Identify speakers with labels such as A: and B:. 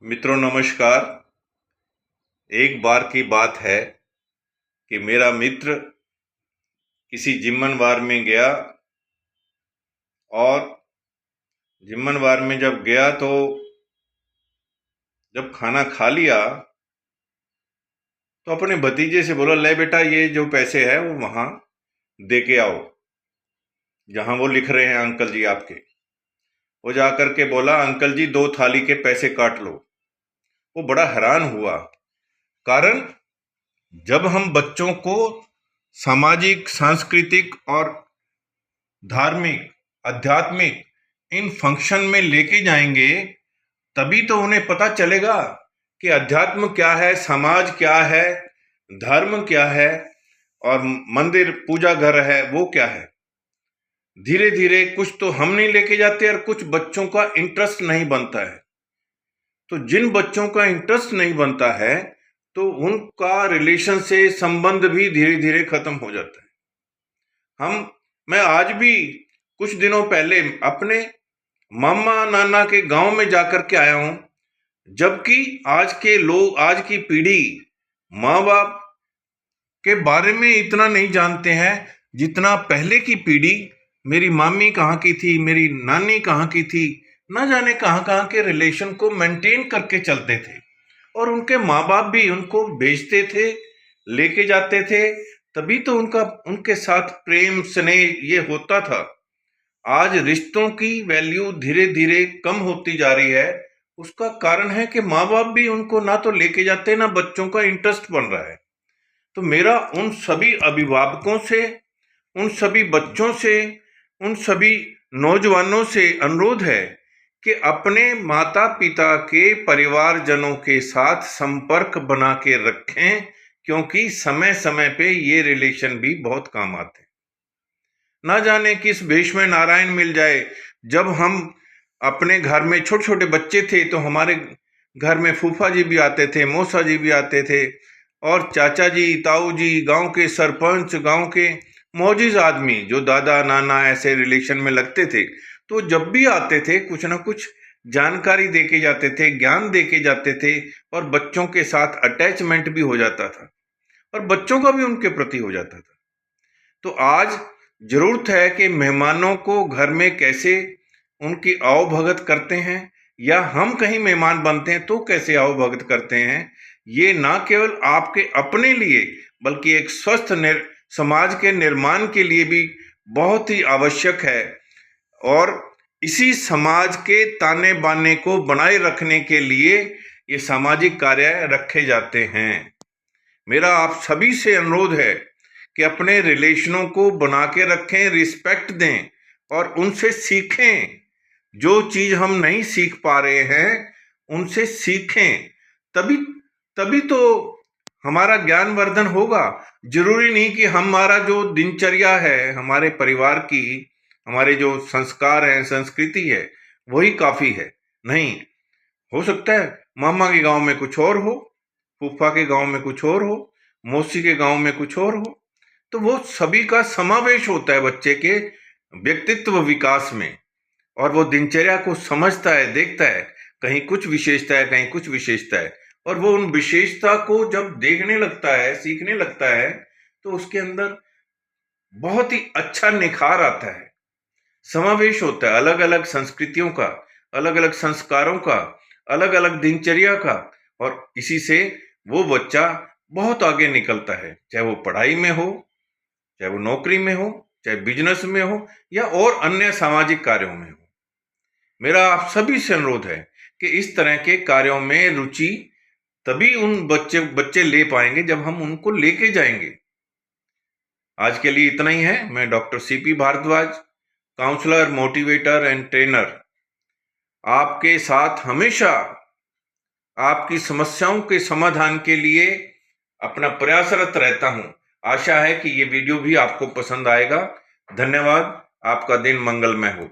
A: मित्रों नमस्कार। एक बार की बात है कि मेरा मित्र किसी जिम्मनवार में गया और जिम्मनवार में जब गया तो जब खाना खा लिया तो अपने भतीजे से बोला, ले बेटा ये जो पैसे है वो वहां दे के आओ जहां वो लिख रहे हैं अंकल जी आपके। वो जाकर के बोला, अंकल जी 2 थाली के पैसे काट लो। वो बड़ा हैरान हुआ, कारण जब हम बच्चों को सामाजिक, सांस्कृतिक और धार्मिक, आध्यात्मिक इन फंक्शन में लेके जाएंगे तभी तो उन्हें पता चलेगा कि अध्यात्म क्या है, समाज क्या है, धर्म क्या है और मंदिर पूजा घर है वो क्या है। धीरे धीरे कुछ तो हम नहीं लेके जाते और कुछ बच्चों का इंटरेस्ट नहीं बनता है। तो जिन बच्चों का इंटरेस्ट नहीं बनता है तो उनका रिलेशन से संबंध भी धीरे धीरे खत्म हो जाता है। मैं आज भी कुछ दिनों पहले अपने मामा नाना के गांव में जाकर के आया हूं, जबकि आज के लोग, आज की पीढ़ी माँ बाप के बारे में इतना नहीं जानते हैं जितना पहले की पीढ़ी। मेरी मामी कहाँ की थी, मेरी नानी कहाँ की थी, ना जाने कहाँ कहाँ के रिलेशन को मेंटेन करके चलते थे और उनके माँ बाप भी उनको भेजते थे, लेके जाते थे, तभी तो उनके साथ प्रेम स्नेह ये होता था। आज रिश्तों की वैल्यू धीरे धीरे कम होती जा रही है। उसका कारण है कि माँ बाप भी उनको ना तो लेके जाते, ना बच्चों का इंटरेस्ट बन रहा है। तो मेरा उन सभी अभिभावकों से, उन सभी बच्चों से, उन सभी नौजवानों से अनुरोध है कि अपने माता पिता के परिवारजनों के साथ संपर्क बना के रखें, क्योंकि समय समय पे ये रिलेशन भी बहुत काम आते हैं। ना जाने किस भेष में नारायण मिल जाए। जब हम अपने घर में छोटे छोटे बच्चे थे तो हमारे घर में फूफा जी भी आते थे, मौसा जी भी आते थे और चाचा जी, ताऊ जी, गांव के सरपंच, गांव के मौजूद आदमी जो दादा नाना ऐसे रिलेशन में लगते थे, तो जब भी आते थे कुछ ना कुछ जानकारी देके जाते थे, ज्ञान देके जाते थे और बच्चों के साथ अटैचमेंट भी हो जाता था और बच्चों का भी उनके प्रति हो जाता था। तो आज जरूरत है कि मेहमानों को घर में कैसे उनकी आओ भगत करते हैं, या हम कहीं मेहमान बनते हैं तो कैसे आओ भगत करते हैं। ये ना केवल आपके अपने लिए बल्कि एक स्वस्थ समाज के निर्माण के लिए भी बहुत ही आवश्यक है और इसी समाज के ताने बाने को बनाए रखने के लिए ये सामाजिक कार्य रखे जाते हैं। मेरा आप सभी से अनुरोध है कि अपने रिलेशनों को बना के रखें, रिस्पेक्ट दें और उनसे सीखें। जो चीज हम नहीं सीख पा रहे हैं उनसे सीखें, तभी तभी तो हमारा ज्ञान वर्धन होगा। जरूरी नहीं कि हमारा जो दिनचर्या है, हमारे परिवार की, हमारे जो संस्कार हैं, संस्कृति है, वही काफी है। नहीं, हो सकता है मामा के गांव में कुछ और हो, फूफा के गांव में कुछ और हो, मौसी के गांव में कुछ और हो। तो वो सभी का समावेश होता है बच्चे के व्यक्तित्व विकास में और वो दिनचर्या को समझता है, देखता है, कहीं कुछ विशेषता है, कहीं कुछ विशेषता है, और वो उन विशेषता को जब देखने लगता है, सीखने लगता है, तो उसके अंदर बहुत ही अच्छा निखार आता है, समावेश होता है अलग अलग संस्कृतियों का, अलग अलग संस्कारों का, अलग अलग दिनचर्या का, और इसी से वो बच्चा बहुत आगे निकलता है, चाहे वो पढ़ाई में हो, चाहे वो नौकरी में हो, चाहे बिजनेस में हो या और अन्य सामाजिक कार्यों में हो। मेरा आप सभी से अनुरोध है कि इस तरह के कार्यों में रुचि तभी उन बच्चे ले पाएंगे जब हम उनको लेके जाएंगे। आज के लिए इतना ही है। मैं doctor CP Bhardwaj, counsellor, motivator and trainer, आपके साथ हमेशा आपकी समस्याओं के समाधान के लिए अपना प्रयासरत रहता हूं। आशा है कि ये वीडियो भी आपको पसंद आएगा। धन्यवाद। आपका दिन मंगलमय हो।